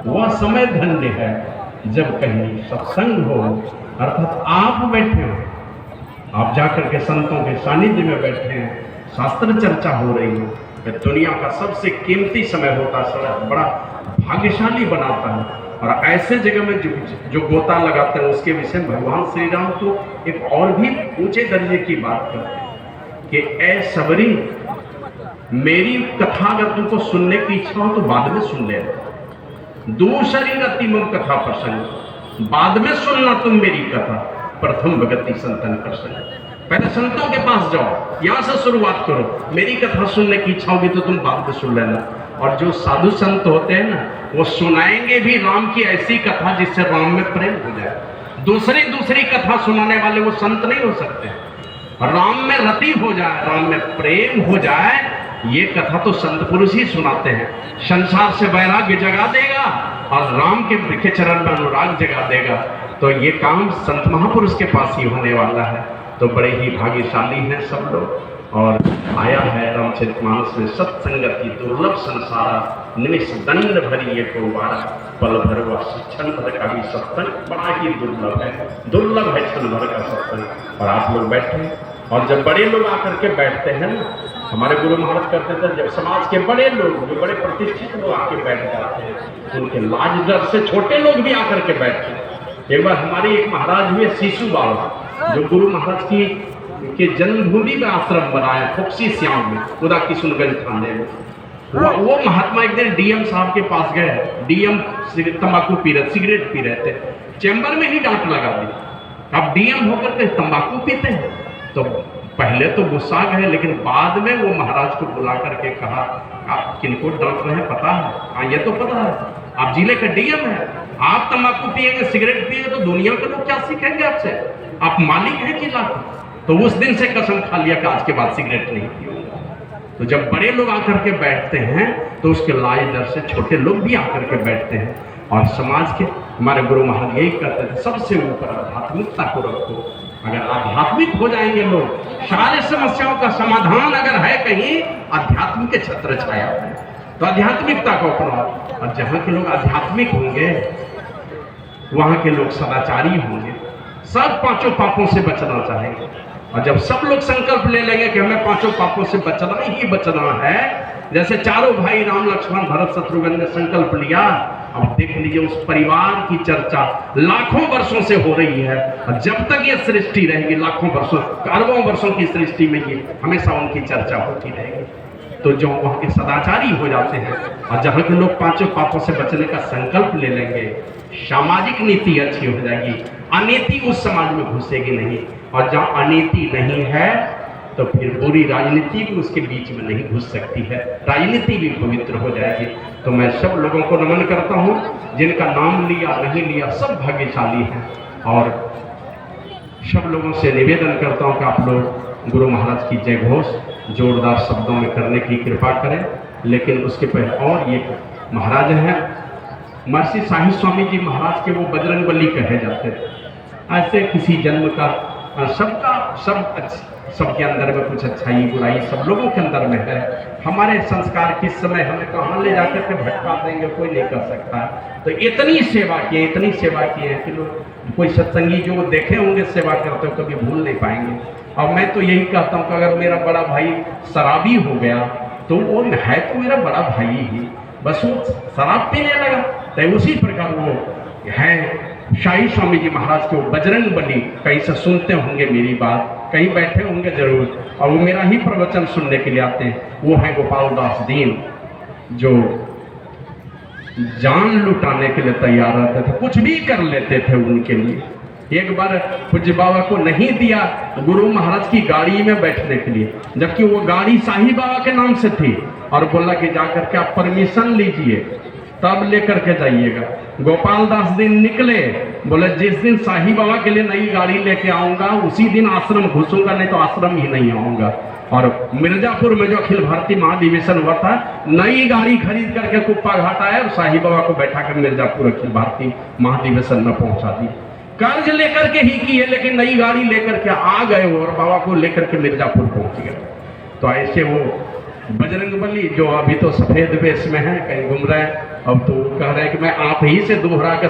वह समय धन्य है जब कहीं सत्संग हो, अर्थात आप बैठे हो, आप जाकर के संतों के सानिध्य में बैठे हैं, शास्त्र चर्चा हो रही हो। दुनिया का सबसे कीमती समय होता है, बड़ा भाग्यशाली बनाता है। और ऐसे जगह में जो गोता लगाते हैं उसके विषय में भगवान श्री राम तो एक और भी ऊंचे दर्जे की बात करते हैं कि ऐ सबरी, मेरी कथा अगर तुमको सुनने की इच्छा हो तो बाद में सुन ले, दूसरी रतिमम कथा प्रसंग, बाद में सुनना तुम मेरी कथा, प्रथम भगति संतन प्रसंग। पहले संतों के पास जाओ, यहां से शुरुआत करो, मेरी कथा सुनने की इच्छा होगी तो तुम बाद में सुन लेना। और जो साधु संत होते हैं ना, वो सुनाएंगे भी राम की ऐसी कथा जिससे राम में प्रेम हो जाए। दूसरी कथा सुनाने वाले वो संत नहीं हो सकते। राम में रति हो जाए, राम में प्रेम हो जाए, ये कथा तो संत पुरुष ही सुनाते हैं। संसार से वैराग्य जगा देगा और राम के वृक्ष चरण में अनुराग जगा देगा। तो ये काम संत महापुरुष के पास ही होने वाला है। तो बड़े ही भाग्यशाली हैं सब लोग। और आया है रामचरितमानस में सत्संगति दुर्लभ संसारा, निमिष दंड भरी ये को वारा, पल भर व क्षण भर का भी सत्संग बड़ा ही दुर्लभ है क्षण भर का सत्संग। और आप लोग बैठे, और जब बड़े लोग आकर के बैठते हैं ना, हमारे गुरु महाराज करते थे, जब समाज के बड़े लोग, जो बड़े प्रतिष्ठित लोग आके बैठ जाते हैं, उनके लाज डर से छोटे लोग भी आकर के बैठते हैं। एक बार हमारे एक महाराज हुए शिशु बाबा, जो गुरु महाराज की के जन्मभूमि में आश्रम बनाया, फुक्सी श्याम में, उदा किशनगंज थाने में। वो महात्मा एक दिन डीएम साहब के पास गए। डीएम तंबाकू पी रहे, सिगरेट पी रहे थे, चैम्बर में ही डांट लगा दी। अब डीएम होकर के तंबाकू पीते हैं, तो पहले तो गुस्सा गए, लेकिन बाद में वो महाराज को बुला करके कहा, आप किनको डांट रहे हैं पता है? हाँ, ये तो पता है, आप जिले का डीएम है, आप तंबाकू पिएंगे, सिगरेट पिएंगे तो दुनिया के लोग क्या सीखेंगे आपसे? आप मालिक हैं जिला के। तो उस दिन से कसम खा लिया कि आज के बाद सिगरेट नहीं पीऊंगा। तो जब बड़े लोग आकर के बैठते हैं तो उसके लाज डर से छोटे लोग भी आकर के बैठते हैं। और समाज के हमारे गुरु महाराज यही कहते थे, सबसे ऊपर आध्यात्मिकता को रखो। अगर आध्यात्मिक हो जाएंगे लोग, सारे समस्याओं का समाधान अगर है कहीं, अध्यात्म के छत्र छाया है, तो आध्यात्मिकता को अपनाओ। और जहाँ के लोग आध्यात्मिक होंगे वहाँ के लोग सदाचारी होंगे, सब पांचों पापों से बचना चाहेंगे। और जब सब लोग संकल्प ले लेंगे कि हमें पांचों पापों से बचना ही बचना है, जैसे चारों भाई राम लक्ष्मण भरत शत्रुघ्न ने संकल्प लिया, अब देख लीजिए उस परिवार की चर्चा लाखों वर्षों से हो रही है। और जब तक ये सृष्टि रहेगी, लाखों वर्षों, अरबों वर्षों की सृष्टि में ये हमेशा उनकी चर्चा होती रहेगी। तो जो वहाँ के सदाचारी हो जाते हैं और जहाँ के लोग पांचों पापों से बचने का संकल्प ले लेंगे, सामाजिक नीति अच्छी हो जाएगी, अनीति उस समाज में घुसेगी नहीं। और जहाँ अनीति नहीं है तो फिर बुरी राजनीति भी उसके बीच में नहीं घुस सकती है, राजनीति भी पवित्र हो जाएगी। तो मैं सब लोगों को नमन करता हूँ, जिनका नाम लिया नहीं लिया सब भाग्यशाली हैं। और सब लोगों से निवेदन करता हूँ कि आप लोग गुरु महाराज की जय घोष जोरदार शब्दों में करने की कृपा करें। लेकिन उसके पहले और ये महाराज हैं महर्षि साहिब स्वामी जी महाराज के, वो बजरंगबली कहे जाते थे। ऐसे किसी जन्म का सबके अंदर में कुछ अच्छाई बुराई सब लोगों के अंदर में है। हमारे संस्कार किस समय हमें कहाँ ले जाकर के भटका देंगे कोई नहीं कर सकता। तो इतनी सेवा की है कि लोग, कोई सत्संगी जो देखे होंगे सेवा करते हो कभी भूल नहीं पाएंगे। और मैं तो यही कहता हूँ कि अगर मेरा बड़ा भाई शराबी हो गया तो वो है तो मेरा बड़ा भाई ही, बस वो शराब पीने लगा, तो उसी प्रकार वो है शाही स्वामी जी महाराज के, वो बजरंगबली। कहीं से सुनते होंगे मेरी बात, कहीं बैठे होंगे जरूर, और वो मेरा ही प्रवचन सुनने के लिए आते हैं। वो है गोपाल दास दीन, जो जान लुटाने के लिए तैयार रहते थे, कुछ भी कर लेते थे उनके लिए। एक बार पूज्य बाबा को नहीं दिया गुरु महाराज की गाड़ी में बैठने के लिए, जबकि वो गाड़ी साहिब बाबा के नाम से थी, और बोला कि जाकर के आप परमिशन लीजिए तब लेकर के जाइएगा। गोपाल दास दिन निकले, बोले जिस दिन साहिब बाबा के लिए नई गाड़ी लेके आऊंगा उसी दिन आश्रम घुसूंगा, नहीं तो आश्रम ही नहीं आऊंगा। और मिर्जापुर में जो अखिल भारतीय महाधिवेशन हुआ था, नई गाड़ी खरीद करके कुप्पा घाट आया और साहिब बाबा को बैठा कर मिर्जापुर अखिल भारतीय महाधिवेशन में पहुंचा दी। कर्ज लेकर के ही किए, लेकिन नई गाड़ी लेकर के आ गए और बाबा को लेकर के मिर्जापुर पहुंच गए। तो ऐसे वो बजरंगबली जो अभी तो सफेद वेश में है, कहीं घूम रहे हैं, अब तो कह रहे हैं कि मैं आप ही से दोहरा के